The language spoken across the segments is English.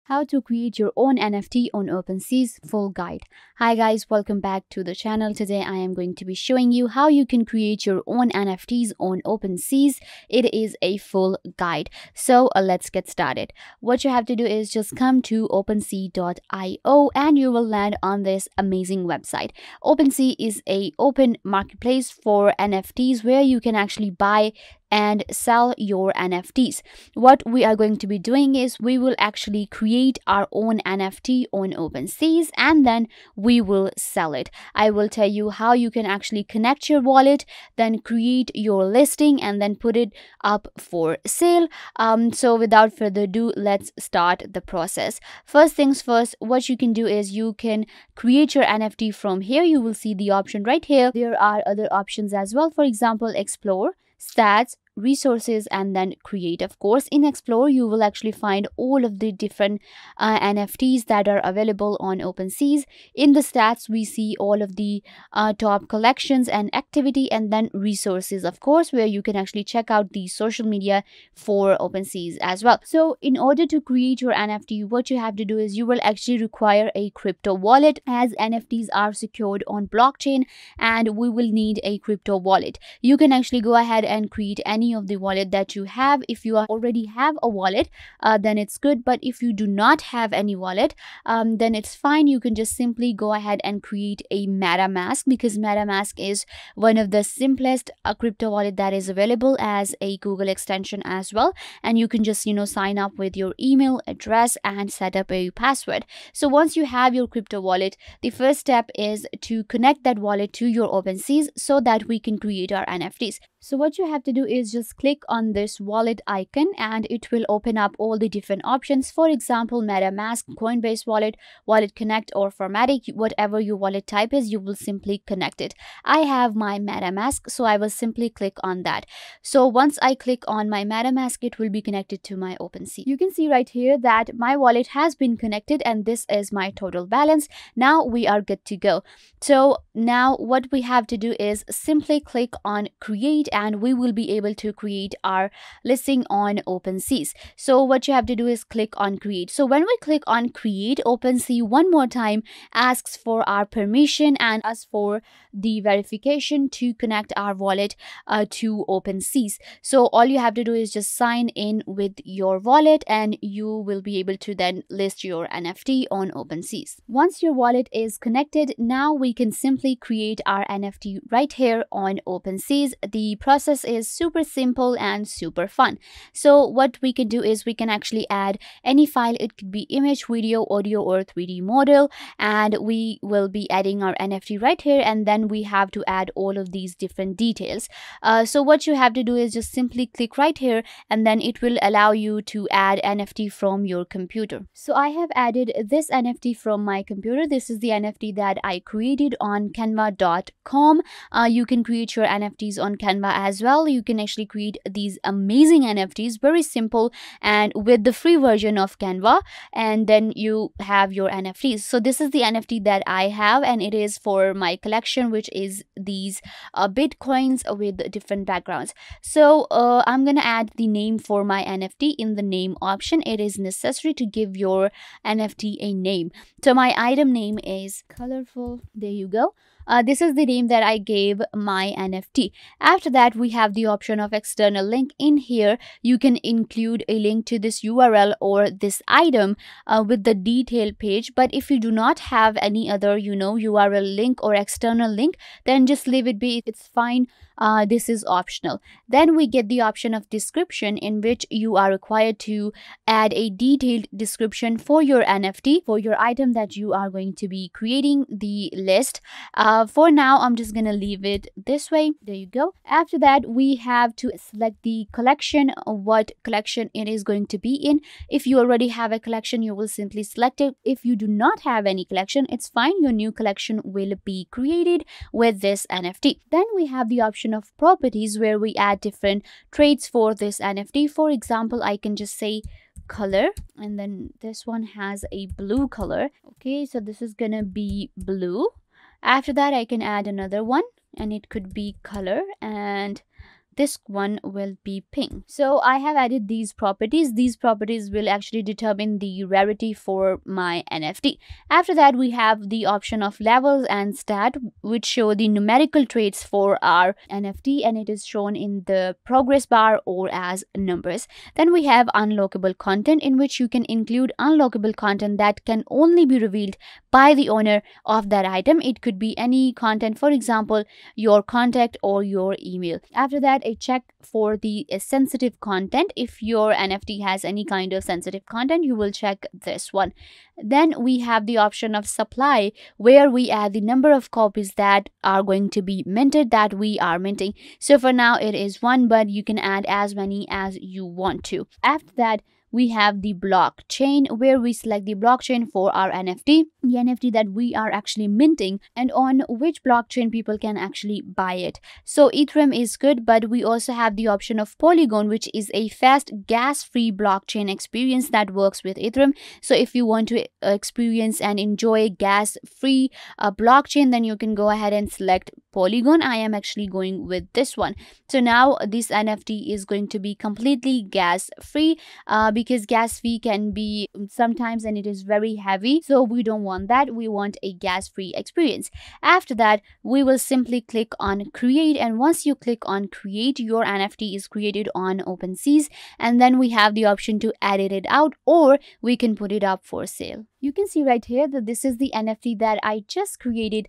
How to create your own NFT on OpenSea's full guide. Hi guys, welcome back to the channel. Today I am going to be showing you how you can create your own NFTs on OpenSea's. It is a full guide. So let's get started. What you have to do is just come to OpenSea.io and you will land on this amazing website. OpenSea is a open marketplace for NFTs where you can actually buy and sell your NFTs. What we are going to be doing is we will actually create our own NFT on OpenSea and then we will sell it. I will tell you how you can actually connect your wallet, then create your listing and then put it up for sale. So without further ado, let's start the process. First things first, what you can do is you can create your NFT from here. You will see the option right here. There are other options as well. For example, explore, stats, resources, and then create. Of course, in explore you will actually find all of the different NFTs that are available on OpenSea. In the stats we see all of the top collections and activity, and then resources, of course, where you can actually check out the social media for OpenSea as well. So in order to create your NFT, what you have to do is you will actually require a crypto wallet, as NFTs are secured on blockchain and we will need a crypto wallet. You can actually go ahead and create any of the wallet that you have. If you already have a wallet, then it's good, but if you do not have any wallet, then it's fine. You can just simply go ahead and create a MetaMask, because MetaMask is one of the simplest crypto wallet that is available as a Google extension as well, and you can just sign up with your email address and set up a password. So once you have your crypto wallet, the first step is to connect that wallet to your OpenSea so that we can create our NFTs. So what you have to do is just click on this wallet icon and it will open up all the different options. For example, MetaMask, Coinbase wallet, Wallet Connect, or Formatic. Whatever your wallet type is, you will simply connect it. I have my MetaMask, so I will simply click on that. So once I click on my MetaMask, it will be connected to my OpenSea. You can see right here that my wallet has been connected and this is my total balance. Now we are good to go. So now what we have to do is simply click on create and we will be able to create our listing on OpenSea. So what you have to do is click on create. So when we click on create, OpenSea one more time asks for our permission and asks for the verification to connect our wallet to OpenSea. So all you have to do is just sign in with your wallet and you will be able to then list your NFT on OpenSea. Once your wallet is connected, now we can simply create our NFT right here on OpenSea. The process is super simple and super fun. So what we can do is we can actually add any file. It could be image, video, audio, or 3D model, and we will be adding our NFT right here, and then we have to add all of these different details. So what you have to do is just simply click right here and then it will allow you to add NFT from your computer. So I have added this NFT from my computer. This is the NFT that I created on canva.com. You can create your NFTs on Canva as well. You can actually create these amazing NFTs, very simple, and with the free version of Canva, and then you have your NFTs. So this is the NFT that I have and it is for my collection, which is these bitcoins with different backgrounds. So I'm gonna add the name for my NFT. In the name option, it is necessary to give your NFT a name. So my item name is colorful. There you go. This is the name that I gave my NFT. After that, we have the option of external link. In here, you can include a link to this URL or this item with the detail page. But if you do not have any other, URL link or external link, then just leave it be. It's fine. This is optional. Then we get the option of description, in which you are required to add a detailed description for your NFT, for your item that you are going to be creating the list. For now, I'm just gonna leave it this way. There you go. After that, we have to select the collection, what collection it is going to be in. If you already have a collection, you will simply select it. If you do not have any collection, it's fine. Your new collection will be created with this NFT. Then we have the option of properties, where we add different traits for this NFT. For example, I can just say color, and then this one has a blue color. Okay, so this is gonna be blue. After that, I can add another one and it could be color and this one will be pink. So I have added these properties. These properties will actually determine the rarity for my NFT. After that, we have the option of levels and stat, which show the numerical traits for our NFT, and it is shown in the progress bar or as numbers. Then we have unlockable content, in which you can include unlockable content that can only be revealed by the owner of that item. It could be any content, for example, your contact or your email. After that, a check for the sensitive content. If your NFT has any kind of sensitive content, you will check this one. Then we have the option of supply, where we add the number of copies that are going to be minted, that we are minting. So for now it is 1, but you can add as many as you want to. After that, we have the blockchain, where we select the blockchain for our NFT, the NFT that we are actually minting, and on which blockchain people can actually buy it. So Ethereum is good, but we also have the option of Polygon, which is a fast gas-free blockchain experience that works with Ethereum. So if you want to experience and enjoy gas-free blockchain, then you can go ahead and select Polygon. I am actually going with this one. So now this NFT is going to be completely gas-free, because gas fee can be sometimes, and it is very heavy, so we don't want that. We want a gas-free experience. After that, we will simply click on create, and once you click on create, your NFT is created on OpenSea, and then we have the option to edit it out, or we can put it up for sale. You can see right here that this is the NFT that I just created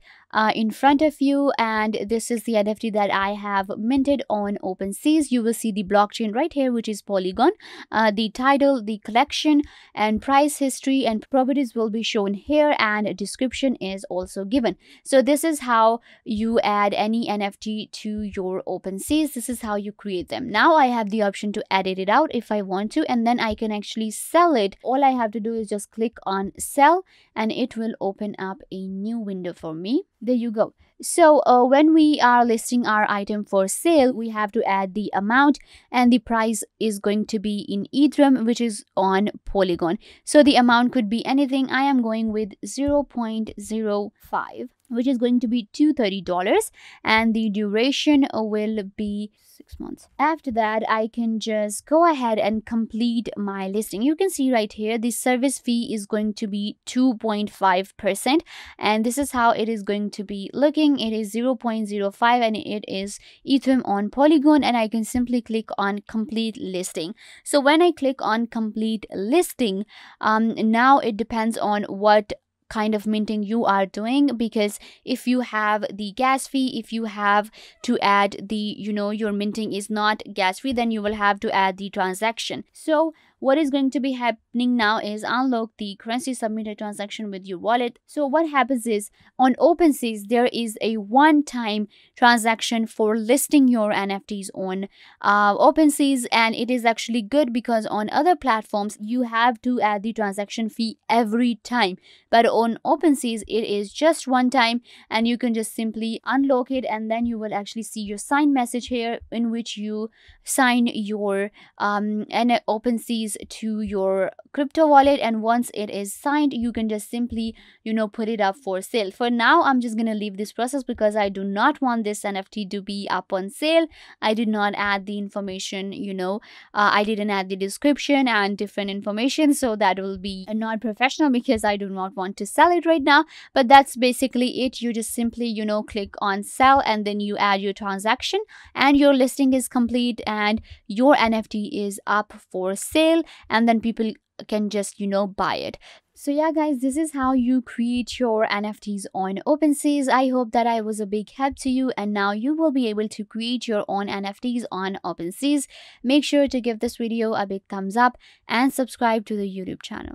in front of you, and this is the NFT that I have minted on OpenSea. You will see the blockchain right here, which is Polygon. The title, the collection, and price history and properties will be shown here, and a description is also given. So this is how you add any NFT to your OpenSea. This is how you create them. Now I have the option to edit it out if I want to, and then I can actually sell it. All I have to do is just click on sell, and it will open up a new window for me. There you go. So when we are listing our item for sale, we have to add the amount, and the price is going to be in Ethereum, which is on Polygon. So the amount could be anything. I am going with 0.05, which is going to be $230, and the duration will be 6 months. After that, I can just go ahead and complete my listing. You can see right here the service fee is going to be 2.5%, and this is how it is going to be looking. It is 0.05, and it is Ethereum on Polygon, and I can simply click on complete listing. So when I click on complete listing, now it depends on what kind of minting you are doing, because if you have the gas fee, if you have to add the your minting is not gas free, then you will have to add the transaction. So what is going to be happening now is unlock the currency submitted transaction with your wallet. So what happens is, on OpenSea there is a one-time transaction for listing your NFTs on OpenSea, and it is actually good because on other platforms you have to add the transaction fee every time, but on OpenSea it is just one time, and you can just simply unlock it, and then you will actually see your sign message here, in which you sign your OpenSea to your crypto wallet, and once it is signed, you can just simply put it up for sale. For now, I'm just gonna leave this process because I do not want this NFT to be up on sale. I did not add the information, I didn't add the description and different information, so that will be not professional because I do not want to sell it right now. But that's basically it. You just simply click on sell, and then you add your transaction, and your listing is complete, and your NFT is up for sale, and then people can just buy it. So yeah guys, this is how you create your NFTs on OpenSea. I hope that I was a big help to you, and now you will be able to create your own NFTs on OpenSea. Make sure to give this video a big thumbs up and subscribe to the YouTube channel.